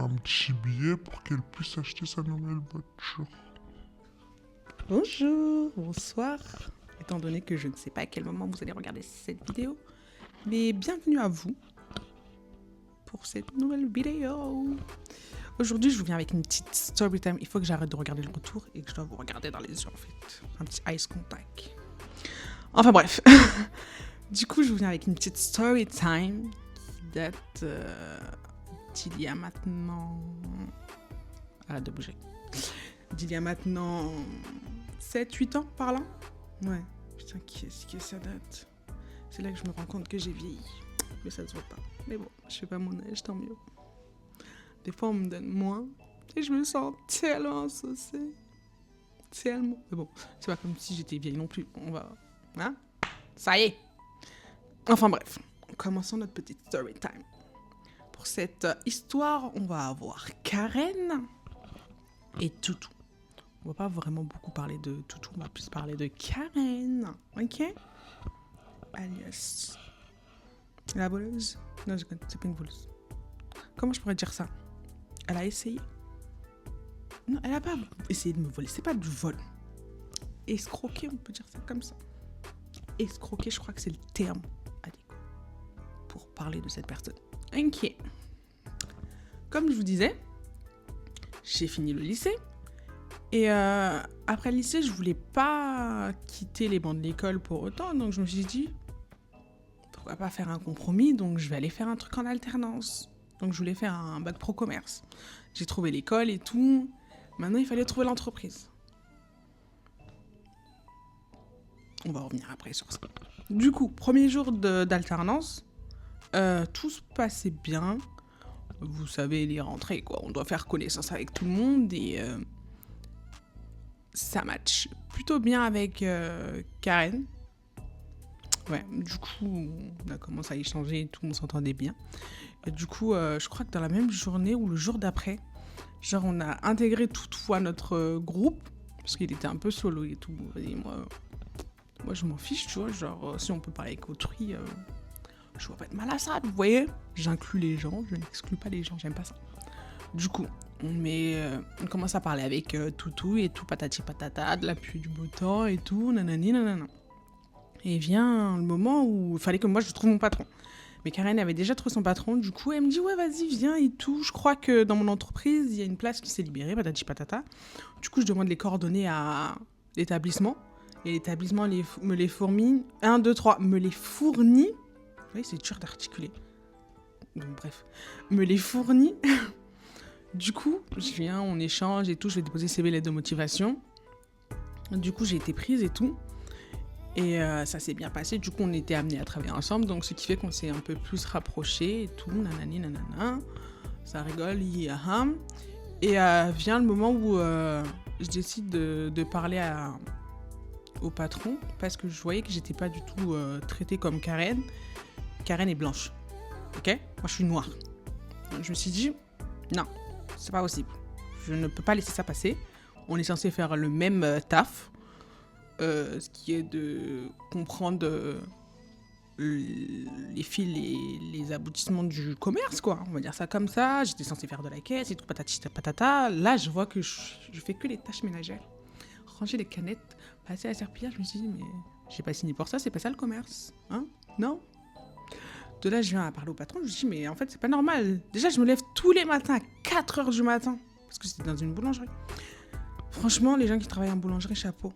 un petit billet pour qu'elle puisse acheter sa nouvelle voiture. Bonjour, bonsoir. Étant donné que je ne sais pas à quel moment vous allez regarder cette vidéo, mais bienvenue à vous pour cette nouvelle vidéo. Aujourd'hui, je vous viens avec une petite story time. Il faut que j'arrête de regarder le retour et que je dois vous regarder dans les yeux en fait. Un petit ice contact. Enfin bref. Du coup, je vous viens avec une petite story time qui date d'il y a maintenant... Arrête de bouger. D'il y a maintenant 7-8 ans par là. Ouais. Putain, qu'est-ce que ça date. C'est là que je me rends compte que j'ai vieilli. Mais ça se voit pas. Mais bon, je fais pas mon âge, tant mieux. Des fois, on me donne moins. Et je me sens tellement saucée. Tellement. Mais bon, c'est pas comme si j'étais vieille non plus. On va... Hein? Ça y est. Enfin bref. Commençons notre petite story time. Pour cette histoire, on va avoir Karen et Toutou. On va pas vraiment beaucoup parler de Toutou, on va plus parler de Karen. Ok? Alias... La voleuse? Non, je connais, c'est pas une voleuse. Comment je pourrais dire ça? Elle a essayé. Non, elle a pas essayé de me voler. C'est pas du vol. Escroquer, on peut dire ça comme ça. Escroquer, je crois que c'est le terme adéquat pour parler de cette personne. Ok. Comme je vous disais, j'ai fini le lycée. Et après le lycée, je voulais pas quitter les bancs de l'école pour autant. Donc je me suis dit, pourquoi pas faire un compromis? Donc je vais aller faire un truc en alternance. Donc je voulais faire un bac pro commerce. J'ai trouvé l'école et tout. Maintenant, il fallait trouver l'entreprise. On va revenir après sur ça. Du coup, premier jour d'alternance, tout se passait bien. Vous savez, les rentrées, quoi. On doit faire connaissance avec tout le monde et ça match plutôt bien avec Karen. Ouais, du coup, on a commencé à échanger et tout, on s'entendait bien. Et du coup, je crois que dans la même journée ou le jour d'après, genre on a intégré toutefois notre groupe, parce qu'il était un peu solo et tout. Et moi je m'en fiche, tu vois, genre si on peut parler avec autrui, je vois pas de mal à ça, vous voyez. J'inclus les gens, je n'exclus pas les gens, j'aime pas ça. Du coup, on commence à parler avec Toutou et tout, patati patata, de la pluie du beau temps et tout, nanani nanana. Et vient le moment où il fallait que moi je trouve mon patron. Mais Karen avait déjà trouvé son patron, du coup elle me dit ouais vas-y viens et tout. Je crois que dans mon entreprise il y a une place qui s'est libérée, patati patata. Du coup je demande les coordonnées à l'établissement. Et l'établissement me les fournit. 1, 2, 3, me les fournit. Oui, c'est dur d'articuler. Donc bref, me les fournit. Du coup, je viens, on échange et tout, je vais déposer CV, lettre de motivation. Du coup, j'ai été prise et tout. Et ça s'est bien passé, du coup, on était amenés à travailler ensemble. Donc, ce qui fait qu'on s'est un peu plus rapprochés et tout, nanani, nanana. Ça rigole, hi-ha. Et vient le moment où je décide de parler au patron parce que je voyais que j'étais pas du tout traitée comme Karen. Karen est blanche, ok? Moi, je suis noire. Donc, je me suis dit, non, c'est pas possible. Je ne peux pas laisser ça passer. On est censé faire le même taf, ce qui est de comprendre les fils et les aboutissements du commerce, quoi. On va dire ça comme ça. J'étais censée faire de la caisse et tout, patati patata. Là, je vois que je fais que les tâches ménagères. Ranger les canettes, passer à la serpillière. Je me suis dit, mais j'ai pas signé pour ça, c'est pas ça le commerce. Hein? Non? De là, je viens à parler au patron, je lui dis, mais en fait, c'est pas normal. Déjà, je me lève tous les matins à 4h du matin, parce que c'était dans une boulangerie. Franchement, les gens qui travaillent en boulangerie, chapeau.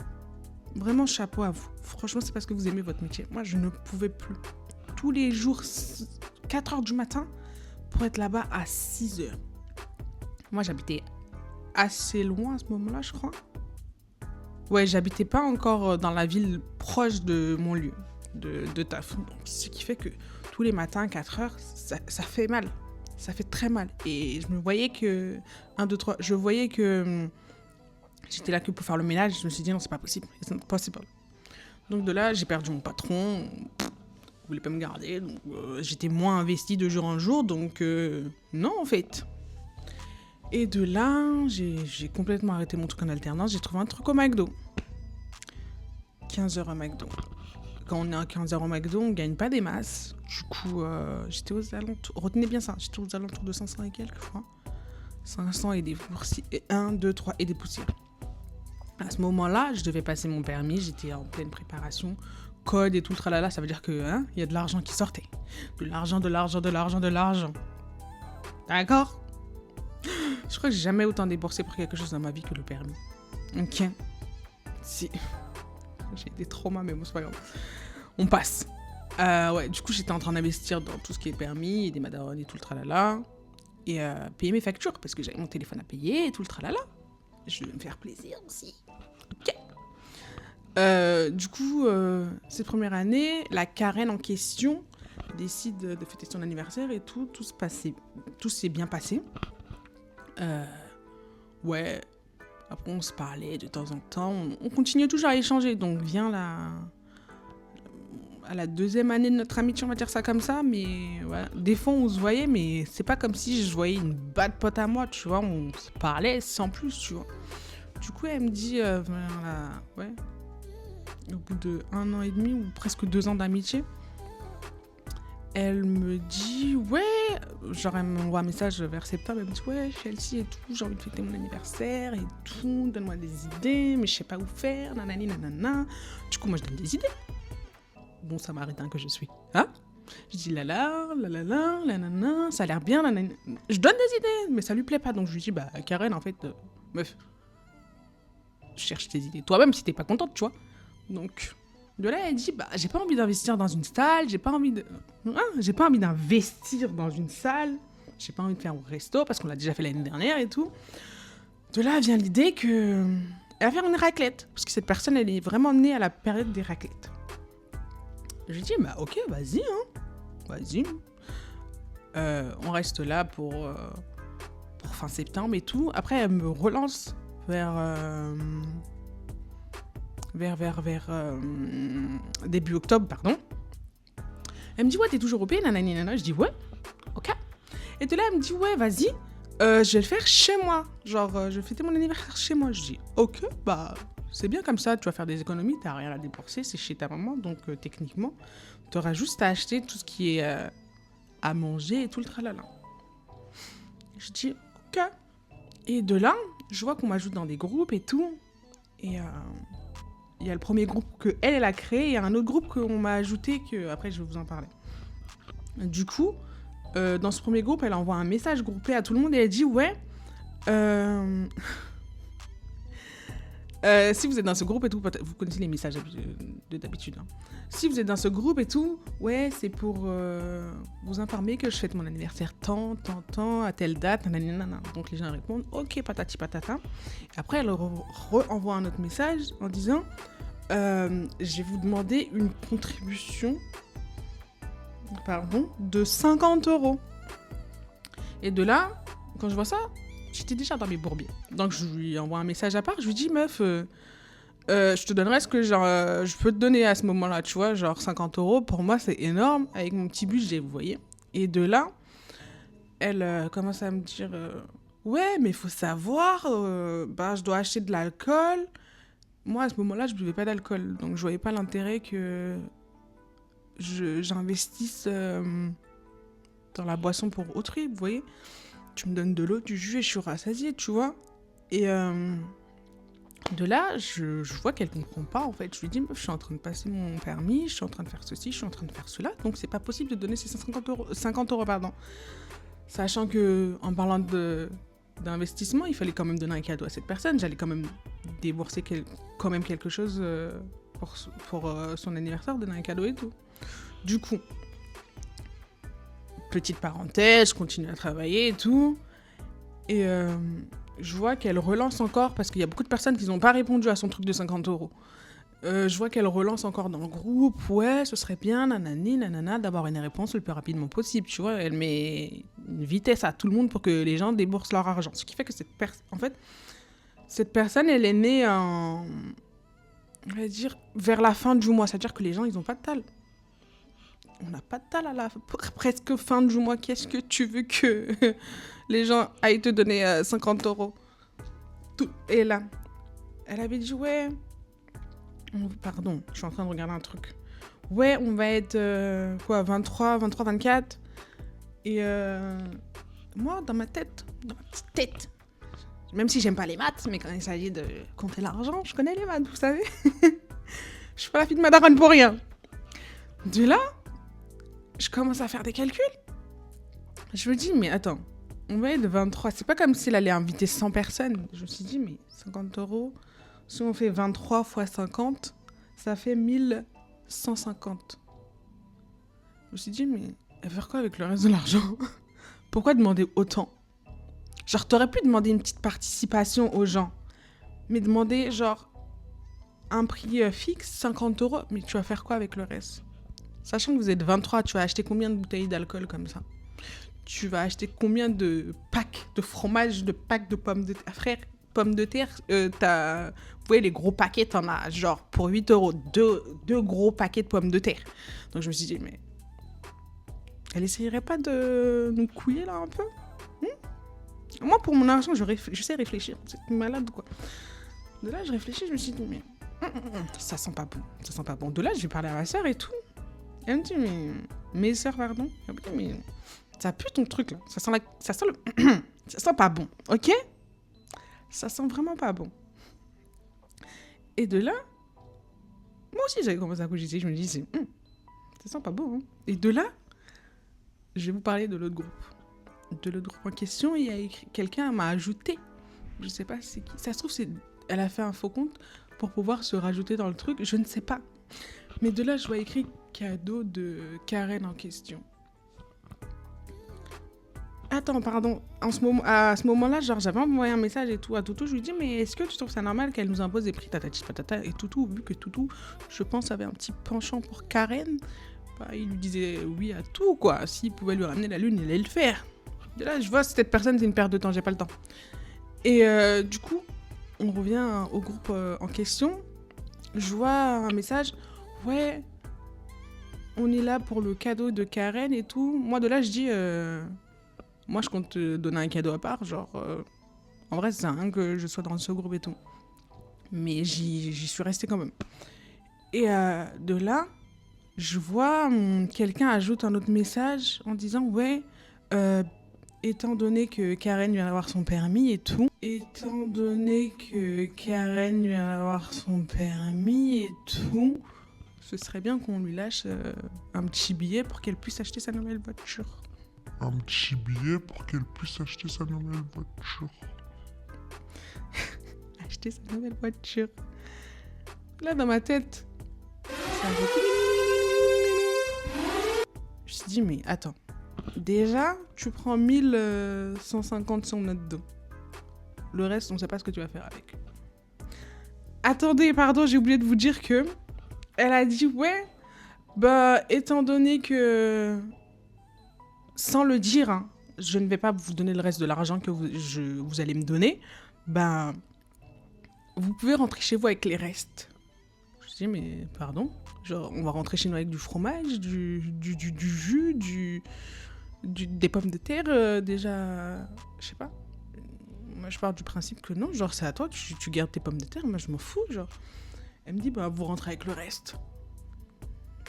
Vraiment, chapeau à vous. Franchement, c'est parce que vous aimez votre métier. Moi, je ne pouvais plus. Tous les jours, 4h du matin, pour être là-bas à 6h. Moi, j'habitais assez loin à ce moment-là, je crois. Ouais, j'habitais pas encore dans la ville proche de mon lieu de taf. Donc, ce qui fait que tous les matins, 4h, ça fait mal. Ça fait très mal. Et je me voyais que... 1, 2, 3... Je voyais que j'étais là que pour faire le ménage. Je me suis dit, non, c'est pas possible. It's not possible. Donc de là, j'ai perdu mon patron. Il voulait pas me garder. Donc j'étais moins investie de jour en jour. Donc non, en fait. Et de là, j'ai complètement arrêté mon truc en alternance. J'ai trouvé un truc au McDo. 15 heures au McDo. Quand on est à 15 heures au McDo, on gagne pas des masses. Du coup, j'étais aux alentours... Retenez bien ça, j'étais aux alentours de 500 et quelques fois. 500 et des poussières. 1, 2, 3 et des poussières. À ce moment-là, je devais passer mon permis. J'étais en pleine préparation. Code et tout le tralala. Ça veut dire que y a de l'argent qui sortait. De l'argent. D'accord? Je crois que j'ai jamais autant déboursé pour quelque chose dans ma vie que le permis. Ok. Si. J'ai des traumas, mais bon, c'est pas grave. On passe. Ouais, du coup, j'étais en train d'investir dans tout ce qui est permis, et des madarones et tout le tralala. Et payer mes factures, parce que j'avais mon téléphone à payer et tout le tralala. Je devais me faire plaisir aussi. Ok. Du coup, cette première année, la Karen en question décide de fêter son anniversaire et tout s'est bien passé. Ouais, après on se parlait de temps en temps, on continuait toujours à échanger, donc vient à la deuxième année de notre amitié, on va dire ça comme ça, mais voilà. Des fois on se voyait, mais c'est pas comme si je voyais une bad pote à moi, tu vois, on se parlait sans plus, tu vois. Du coup, elle me dit, ouais, au bout de 1 an et demi ou presque 2 ans d'amitié, elle me dit, ouais, genre elle m'envoie un message vers septembre, elle me dit, ouais, Chelsea et tout, j'ai envie de fêter mon anniversaire et tout, donne-moi des idées, mais je sais pas où faire, nanani, nanana. Du coup, moi, je donne des idées. Bon samaritain que je suis. Hein? Je dis nanana, ça a l'air bien, nanana. Je donne des idées, mais ça lui plaît pas, donc je lui dis, bah, Karen, en fait, meuf, cherche tes idées toi-même si t'es pas contente, tu vois. Donc, de là, elle dit, bah, j'ai pas envie d'investir dans une salle, j'ai pas envie d'investir dans une salle, j'ai pas envie de faire un resto, parce qu'on l'a déjà fait l'année dernière et tout. De là vient l'idée que elle va faire une raclette, parce que cette personne, elle est vraiment née à la période des raclettes. Je lui dis, bah, ok, vas-y, vas-y. On reste là pour fin septembre et tout. Après, elle me relance vers début octobre, pardon. Elle me dit, ouais, t'es toujours au pays, nanani, nanana. Je dis, ouais, ok. Et de là, elle me dit, ouais, vas-y, je vais le faire chez moi. Genre, je vais fêter mon anniversaire chez moi. Je dis, ok, bah, c'est bien comme ça, tu vas faire des économies, t'as rien à débourser, c'est chez ta maman, donc techniquement, t'auras juste à acheter tout ce qui est à manger et tout le tralala. Je dis, ok. Et de là, je vois qu'on m'ajoute dans des groupes et tout. Et il y a le premier groupe qu'elle a créé, et un autre groupe qu'on m'a ajouté, que après je vais vous en parler. Du coup, dans ce premier groupe, elle envoie un message groupé à tout le monde et elle dit, ouais, si vous êtes dans ce groupe et tout, vous connaissez les messages d'habitude. Hein. Si vous êtes dans ce groupe et tout, ouais, c'est pour vous informer que je fête mon anniversaire tant, à telle date, nanana. Donc les gens répondent, ok, patati patata. Et après, elle renvoie un autre message en disant, je vais vous demander une contribution, de 50 €. Et de là, quand je vois ça, j'étais déjà dans mes bourbiers. Donc, je lui envoie un message à part. Je lui dis, meuf, je te donnerai ce que je peux te donner à ce moment-là, tu vois. Genre 50 €, pour moi, c'est énorme. Avec mon petit budget, vous voyez. Et de là, elle commence à me dire, ouais, mais il faut savoir, je dois acheter de l'alcool. Moi, à ce moment-là, je ne buvais pas d'alcool. Donc, je voyais pas l'intérêt que j'investisse dans la boisson pour autrui, vous voyez. Tu me donnes de l'eau, du jus et je suis rassasiée, tu vois. Et de là, je vois qu'elle comprend pas, en fait. Je lui dis, je suis en train de passer mon permis, je suis en train de faire ceci, je suis en train de faire cela, donc c'est pas possible de donner ces 50 €, pardon. Sachant que, en parlant d'investissement, il fallait quand même donner un cadeau à cette personne. J'allais quand même débourser quand même quelque chose pour son anniversaire, donner un cadeau et tout. Du coup, petite parenthèse, je continue à travailler et tout. Et je vois qu'elle relance encore, parce qu'il y a beaucoup de personnes qui n'ont pas répondu à son truc de 50 €. Je vois qu'elle relance encore dans le groupe. Ouais, ce serait bien, nanani, nanana, d'avoir une réponse le plus rapidement possible. Tu vois, elle met une vitesse à tout le monde pour que les gens déboursent leur argent. Ce qui fait que cette personne, elle est née on va dire, vers la fin du mois. C'est-à-dire que les gens, ils n'ont pas de tal. On n'a pas de tal à la presque fin du mois. Qu'est-ce que tu veux que les gens aillent te donner 50 €? Et là, elle avait dit, ouais... Pardon, je suis en train de regarder un truc. Ouais, on va être 23, 24. Et Moi, dans ma tête, dans ma petite tête, même si j'aime pas les maths, mais quand il s'agit de compter l'argent, je connais les maths, vous savez. Je suis pas la fille de ma daronne pour rien. De là, je commence à faire des calculs. Je me dis, mais attends, on va être 23. C'est pas comme s'il allait inviter 100 personnes. Je me suis dit, mais 50 €, si on fait 23 fois 50, ça fait 1150. Je me suis dit, mais elle va faire quoi avec le reste de l'argent? Pourquoi demander autant? Genre, t'aurais pu demander une petite participation aux gens, mais demander, genre, un prix fixe, 50 €, mais tu vas faire quoi avec le reste? Sachant que vous êtes 23, tu vas acheter combien de bouteilles d'alcool comme ça? Tu vas acheter combien de packs de fromage, de packs de pommes de terre? Frère, pommes de terre, vous voyez, les gros paquets, t'en as genre pour 8 €, deux gros paquets de pommes de terre. Donc je me suis dit, mais elle essayerait pas de nous couiller là un peu? Moi, pour mon argent, je sais réfléchir. C'est malade, quoi. De là, je réfléchis, je me suis dit, mais ça sent pas bon. Ça sent pas bon. De là, je vais parler à ma soeur et tout. Elle me dit, mais mes soeurs, pardon. Elle me dit, mais ça pue ton truc, là. Ça sent ça sent pas bon, ok? Ça sent vraiment pas bon. Et de là, moi aussi, j'avais commencé à cogiter. Je me dis, ça sent pas bon, hein. Et de là, je vais vous parler de l'autre groupe. De l'autre groupe en question, il y a écrit, quelqu'un m'a ajouté. Je sais pas c'est qui. Ça se trouve, elle a fait un faux compte pour pouvoir se rajouter dans le truc. Je ne sais pas. Mais de là, je vois écrit cadeau de Karen en question. Attends, pardon. À ce moment-là, genre, j'avais envoyé un message et tout à Toutou. Je lui dis, mais est-ce que tu trouves ça normal qu'elle nous impose des prix tatati patata? Et Toutou, vu que Toutou, je pense, avait un petit penchant pour Karen, bah, il lui disait oui à tout, quoi. S'il pouvait lui ramener la lune, il allait le faire. De là, je vois, cette personne, c'est une perte de temps, j'ai pas le temps. Et du coup, on revient au groupe en question. Je vois un message, ouais, on est là pour le cadeau de Karen et tout. Moi, de là, je dis, moi, je compte te donner un cadeau à part. Genre, en vrai, c'est rien que je sois dans ce groupe et tout. Mais j'y suis restée quand même. Et de là, je vois quelqu'un ajoute un autre message en disant, ouais, étant donné que Karen vient d'avoir son permis et tout, ce serait bien qu'on lui lâche un petit billet pour qu'elle puisse acheter sa nouvelle voiture. Un petit billet pour qu'elle puisse acheter sa nouvelle voiture. Acheter sa nouvelle voiture. Là, dans ma tête, ça a fait... Je me suis dit, mais attends. Déjà, tu prends 1150 sur notre dos. Le reste, on ne sait pas ce que tu vas faire avec. Attendez, pardon, j'ai oublié de vous dire que elle a dit, ouais, bah, étant donné que, sans le dire, hein, je ne vais pas vous donner le reste de l'argent que vous allez me donner, bah, vous pouvez rentrer chez vous avec les restes. Je dis, mais pardon, genre, on va rentrer chez nous avec du fromage, du jus, des pommes de terre, déjà, je sais pas. Moi, je pars du principe que non, genre, c'est à toi, tu gardes tes pommes de terre, moi, je m'en fous, genre. Elle me dit, bah, vous rentrez avec le reste.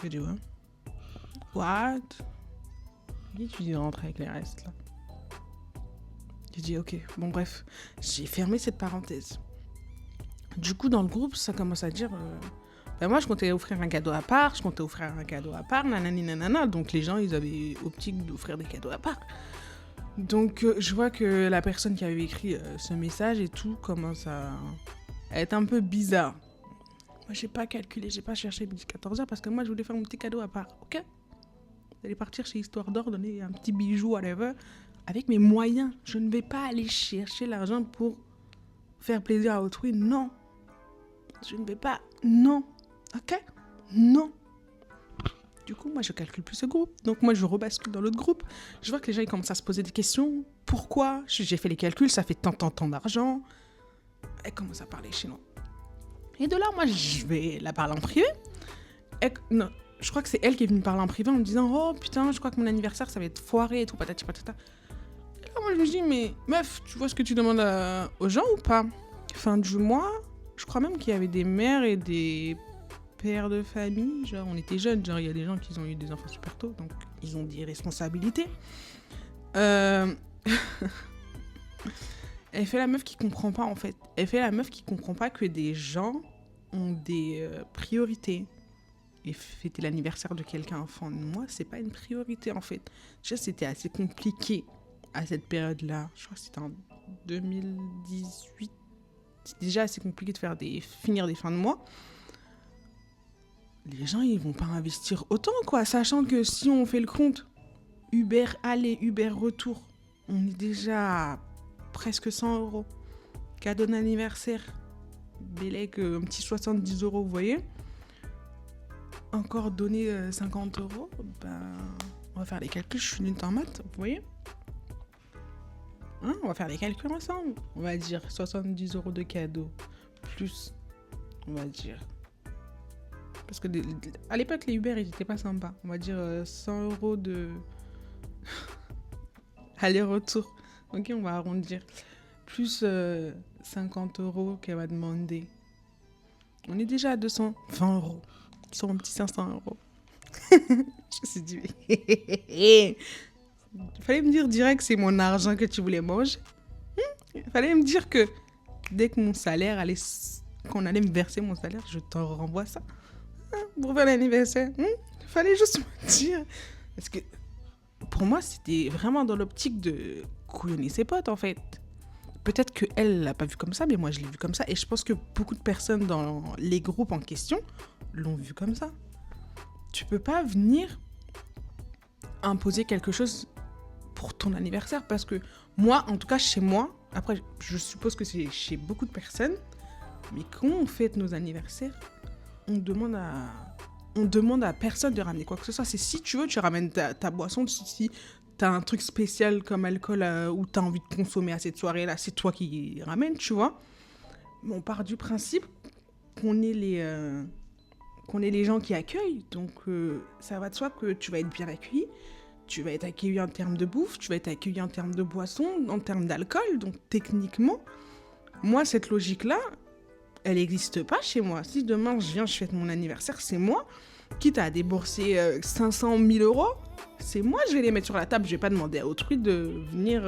Je dis, ouais. What? Qui tu dis de rentrer avec les restes, là? J'ai dit, ok, bon, bref. J'ai fermé cette parenthèse. Du coup, dans le groupe, ça commence à dire... Ben moi, je comptais offrir un cadeau à part, nanani nanana. Donc, les gens, ils avaient optique d'offrir des cadeaux à part. Donc, je vois que la personne qui avait écrit ce message et tout commence à être un peu bizarre. Moi, j'ai pas calculé, j'ai pas cherché midi 14h parce que moi, je voulais faire mon petit cadeau à part, ok? Vous allez partir chez Histoire d'Or, donner un petit bijou, whatever, avec mes moyens. Je ne vais pas aller chercher l'argent pour faire plaisir à autrui, non. Je ne vais pas, non. Ok? Non. Du coup, moi, je calcule plus ce groupe. Donc, moi, je rebascule dans l'autre groupe. Je vois que les gens, ils commencent à se poser des questions. Pourquoi? J'ai fait les calculs, ça fait tant d'argent. Elle commence à parler chinois. Et de là, moi, je vais la parler en privé. Non, je crois que c'est elle qui est venue me parler en privé en me disant « Oh, putain, je crois que mon anniversaire, ça va être foiré et tout, patati patata. » Et là, moi, je me dis « Mais meuf, tu vois ce que tu demandes aux gens ou pas ?» Fin du mois, je crois même qu'il y avait des mères et des pères de famille. Genre, on était jeunes. Genre, il y a des gens qui ont eu des enfants super tôt, donc ils ont des responsabilités. Elle fait la meuf qui comprend pas, en fait. Elle fait la meuf qui comprend pas que des gens ont des priorités. Et fêter l'anniversaire de quelqu'un enfant de moi, c'est pas une priorité, en fait. Déjà, c'était assez compliqué à cette période-là. Je crois que c'était en 2018. C'est déjà assez compliqué de finir des fins de mois. Les gens, ils vont pas investir autant, quoi. Sachant que si on fait le compte, Uber aller, Uber retour, on est déjà à presque 100 €. Cadeau d'anniversaire, Bélec, un petit 70 €, vous voyez. Encore donner 50 €, ben, on va faire les calculs, je suis nulle en maths, vous voyez. Hein, on va faire les calculs ensemble. On va dire 70 € de cadeau, plus, on va dire. Parce que à l'époque, les Uber, ils étaient pas sympas. On va dire 100 € de aller-retour. Ok, on va arrondir. Plus 50 € qu'elle va demander. On est déjà à 220 €. Sur un petit 500 €. Je me suis dit, il fallait me dire direct que c'est mon argent que tu voulais manger. Il fallait me dire que dès que mon salaire allait, qu'on allait me verser mon salaire, je t'en renvoie ça. Pour faire l'anniversaire. Il fallait juste me dire. Parce que pour moi, c'était vraiment dans l'optique de couillonner ses potes, en fait. Peut-être qu'elle l'a pas vu comme ça, mais moi, je l'ai vu comme ça. Et je pense que beaucoup de personnes dans les groupes en question l'ont vu comme ça. Tu peux pas venir imposer quelque chose pour ton anniversaire, parce que moi, en tout cas chez moi, après je suppose que c'est chez beaucoup de personnes, mais quand on fête nos anniversaires, on demande à personne de ramener quoi que ce soit. C'est si tu veux, tu ramènes ta boisson, si t'as un truc spécial comme alcool ou t'as envie de consommer à cette soirée-là, c'est toi qui ramènes, tu vois. Mais on part du principe qu'on est les gens qui accueillent, donc ça va de soi que tu vas être bien accueilli, tu vas être accueilli en termes de bouffe, tu vas être accueilli en termes de boisson, en termes d'alcool, donc techniquement, moi cette logique-là, elle n'existe pas chez moi. Si demain je fête mon anniversaire, c'est moi, quitte à débourser 500 000 €, c'est moi, je vais les mettre sur la table, je vais pas demander à autrui de venir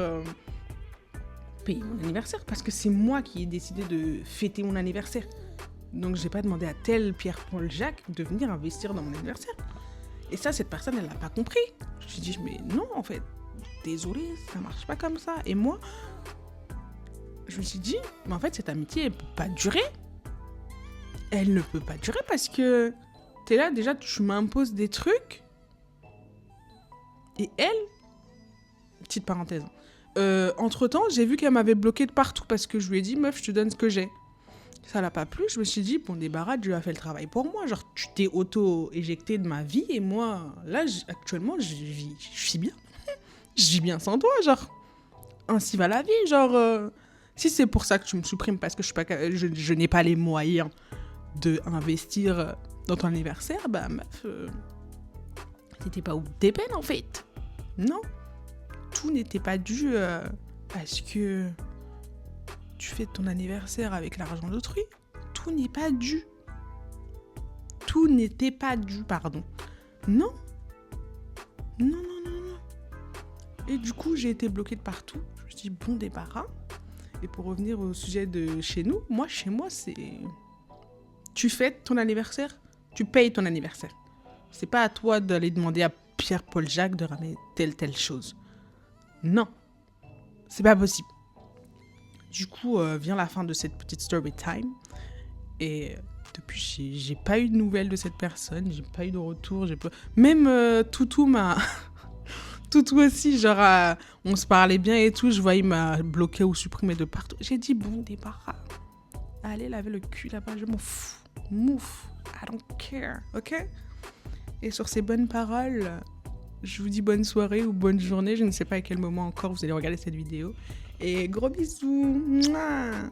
payer mon anniversaire, parce que c'est moi qui ai décidé de fêter mon anniversaire. Donc, j'ai pas demandé à tel Pierre-Paul Jacques de venir investir dans mon anniversaire. Et ça, cette personne, elle l'a pas compris. Je me suis dit, mais non, en fait, désolée, ça marche pas comme ça. Et moi, je me suis dit, mais en fait, cette amitié, elle peut pas durer. Elle ne peut pas durer parce que t'es là, déjà, tu m'imposes des trucs. Et elle, petite parenthèse, entre-temps, j'ai vu qu'elle m'avait bloqué de partout parce que je lui ai dit, meuf, je te donne ce que j'ai. Ça l'a pas plu, je me suis dit, bon, débarras, tu as fait le travail pour moi. Genre, tu t'es auto-éjecté de ma vie et moi, là, actuellement, je suis bien. Je vis bien sans toi, genre. Ainsi va la vie, genre. Si c'est pour ça que tu me supprimes parce que je n'ai pas les moyens de investir dans ton anniversaire, bah, meuf, t'étais pas au bout de tes peines, en fait. Non. Tout n'était pas dû parce que tu fais ton anniversaire avec l'argent d'autrui. Tout n'est pas dû. Tout n'était pas dû, pardon. Non. Non. Et du coup, j'ai été bloquée de partout. Je me suis dit, bon débarras. Et pour revenir au sujet de chez nous, chez moi, c'est... Tu fêtes ton anniversaire, tu payes ton anniversaire. C'est pas à toi d'aller demander à Pierre-Paul Jacques de ramener telle chose. Non. C'est pas possible. Du coup, vient la fin de cette petite story time. Et depuis, j'ai pas eu de nouvelles de cette personne. J'ai pas eu de retour. Même Toutou m'a... Toutou aussi, genre, on se parlait bien et tout. Je voyais, il m'a bloqué ou supprimé de partout. J'ai dit, bon, débarras. Allez laver le cul là-bas, je m'en fous. Mouf. I don't care, ok? Et sur ces bonnes paroles, je vous dis bonne soirée ou bonne journée. Je ne sais pas à quel moment encore vous allez regarder cette vidéo. Et gros bisous. Mouah.